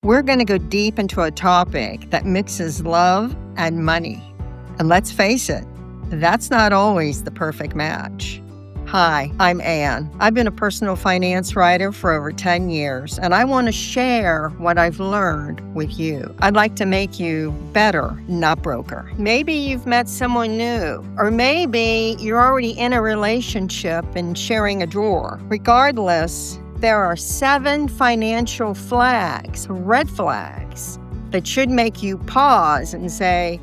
We're going to go deep into a topic that mixes love and money. And let's face it, that's not always the perfect match. Hi, I'm Ann. I've been a personal finance writer for over 10 years, and I want to share what I've learned with you. I'd like to make you better, not broker. Maybe you've met someone new, or maybe you're already in a relationship and sharing a drawer. Regardless, there are 7 financial flags, red flags, that should make you pause and say,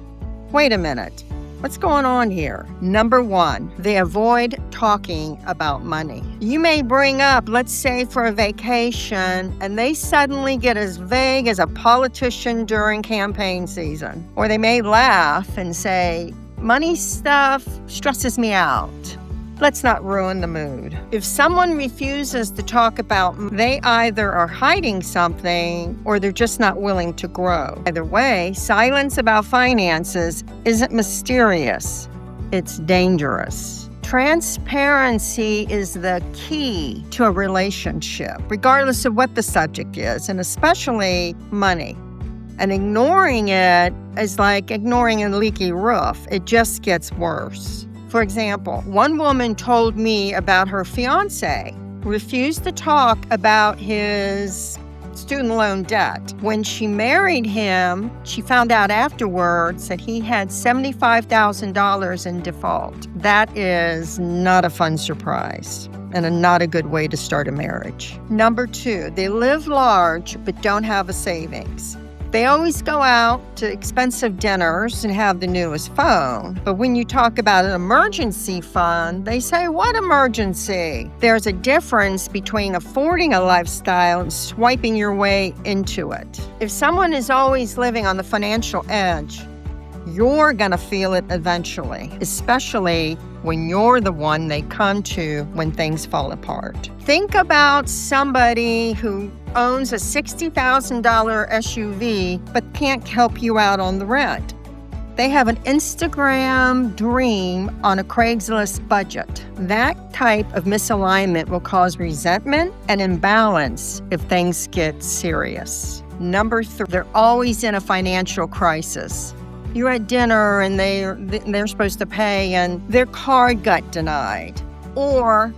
wait a minute, what's going on here? Number 1, they avoid talking about money. You may bring up, let's say for a vacation, and they suddenly get as vague as a politician during campaign season. Or they may laugh and say, money stuff stresses me out. Let's not ruin the mood. If someone refuses to talk about, they either are hiding something or they're just not willing to grow. Either way, silence about finances isn't mysterious. It's dangerous. Transparency is the key to a relationship, regardless of what the subject is, and especially money. And ignoring it is like ignoring a leaky roof. It just gets worse. For example, one woman told me about her fiance who refused to talk about his student loan debt. When she married him, she found out afterwards that he had $75,000 in default. That is not a fun surprise and not a good way to start a marriage. Number 2, they live large but don't have a savings. They always go out to expensive dinners and have the newest phone. But when you talk about an emergency fund, they say, what emergency? There's a difference between affording a lifestyle and swiping your way into it. If someone is always living on the financial edge, you're going to feel it eventually, especially when you're the one they come to when things fall apart. Think about somebody who owns a $60,000 SUV but can't help you out on the rent. They have an Instagram dream on a Craigslist budget. That type of misalignment will cause resentment and imbalance if things get serious. Number 3, they're always in a financial crisis. You're at dinner and they're supposed to pay and their card got denied. Or,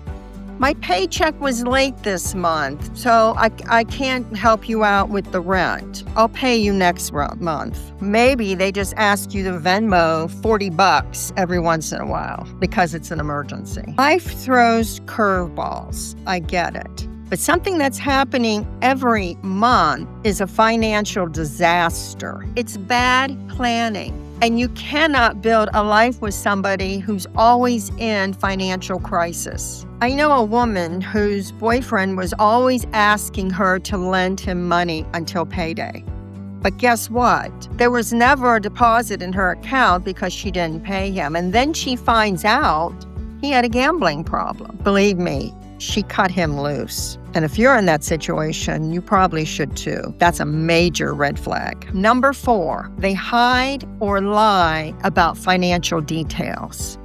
my paycheck was late this month, so I can't help you out with the rent. I'll pay you next month. Maybe they just ask you to Venmo $40 every once in a while because it's an emergency. Life throws curveballs. I get it. But something that's happening every month is a financial disaster. It's bad planning. And you cannot build a life with somebody who's always in financial crisis. I know a woman whose boyfriend was always asking her to lend him money until payday. But guess what? There was never a deposit in her account because she didn't pay him. And then she finds out he had a gambling problem. Believe me, she cut him loose. And if you're in that situation, you probably should too. That's a major red flag. Number 4, they hide or lie about financial details.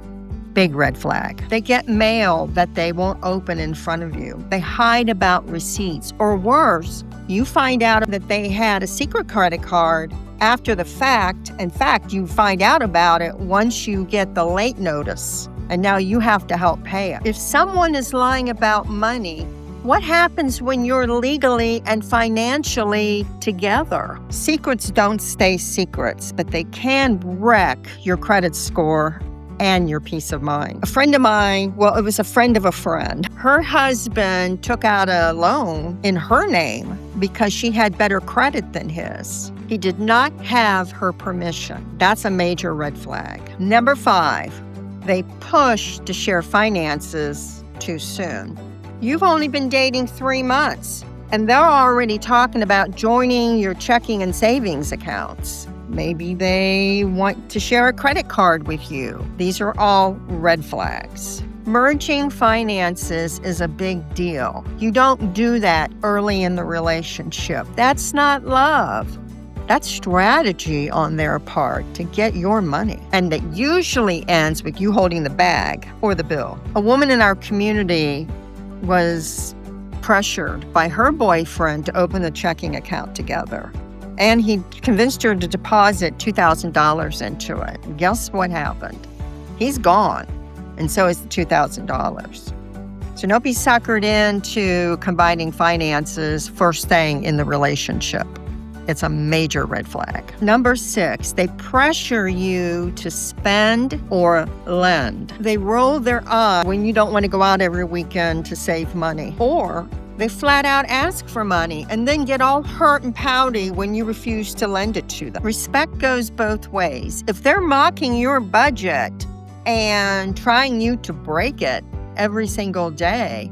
Big red flag. They get mail that they won't open in front of you. They hide about receipts. Or worse, you find out that they had a secret credit card after the fact. In fact, you find out about it once you get the late notice. And now you have to help pay it. If someone is lying about money, what happens when you're legally and financially together? Secrets don't stay secrets, but they can wreck your credit score and your peace of mind. A friend of mine, it was a friend of a friend. Her husband took out a loan in her name because she had better credit than his. He did not have her permission. That's a major red flag. Number 5. They push to share finances too soon. You've only been dating 3 months, and they're already talking about joining your checking and savings accounts. Maybe they want to share a credit card with you. These are all red flags. Merging finances is a big deal. You don't do that early in the relationship. That's not love. That's strategy on their part to get your money. And it usually ends with you holding the bag or the bill. A woman in our community was pressured by her boyfriend to open a checking account together. And he convinced her to deposit $2,000 into it. And guess what happened? He's gone, and so is the $2,000. So don't be suckered into combining finances first staying in the relationship. It's a major red flag. Number 6, they pressure you to spend or lend. They roll their eye when you don't want to go out every weekend to save money. Or they flat out ask for money and then get all hurt and pouty when you refuse to lend it to them. Respect goes both ways. If they're mocking your budget and trying you to break it every single day,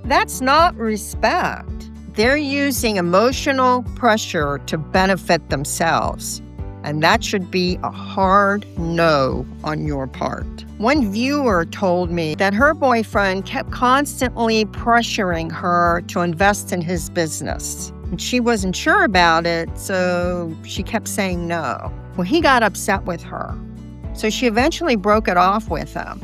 that's not respect. They're using emotional pressure to benefit themselves, and that should be a hard no on your part. One viewer told me that her boyfriend kept constantly pressuring her to invest in his business, and she wasn't sure about it, so she kept saying no. Well, he got upset with her, so she eventually broke it off with him.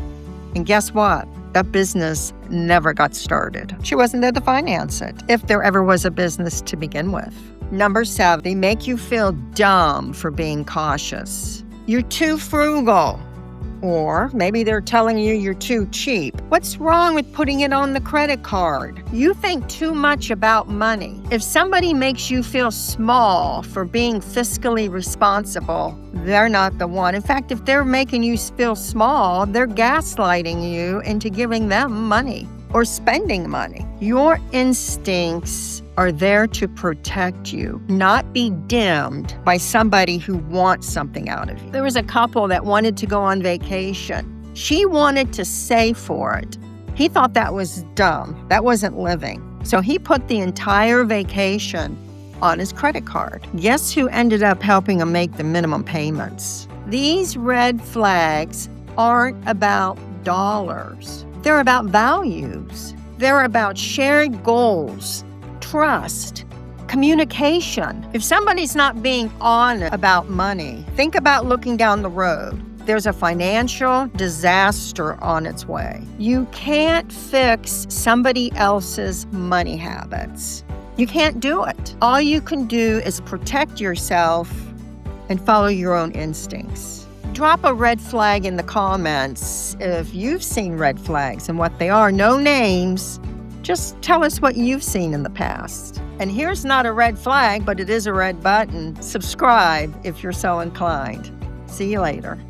And guess what? That business never got started. She wasn't there to finance it, if there ever was a business to begin with. Number 7, they make you feel dumb for being cautious. You're too frugal. Or maybe they're telling you you're too cheap. What's wrong with putting it on the credit card? You think too much about money. If somebody makes you feel small for being fiscally responsible, they're not the one. In fact, if they're making you feel small, they're gaslighting you into giving them money or spending money. Your instincts are there to protect you, not be dimmed by somebody who wants something out of you. There was a couple that wanted to go on vacation. She wanted to save for it. He thought that was dumb. That wasn't living. So he put the entire vacation on his credit card. Guess who ended up helping him make the minimum payments? These red flags aren't about dollars. They're about values. They're about shared goals, trust, communication. If somebody's not being honest about money, think about looking down the road. There's a financial disaster on its way. You can't fix somebody else's money habits. You can't do it. All you can do is protect yourself and follow your own instincts. Drop a red flag in the comments if you've seen red flags and what they are. No names. Just tell us what you've seen in the past. And here's not a red flag, but it is a red button. Subscribe if you're so inclined. See you later.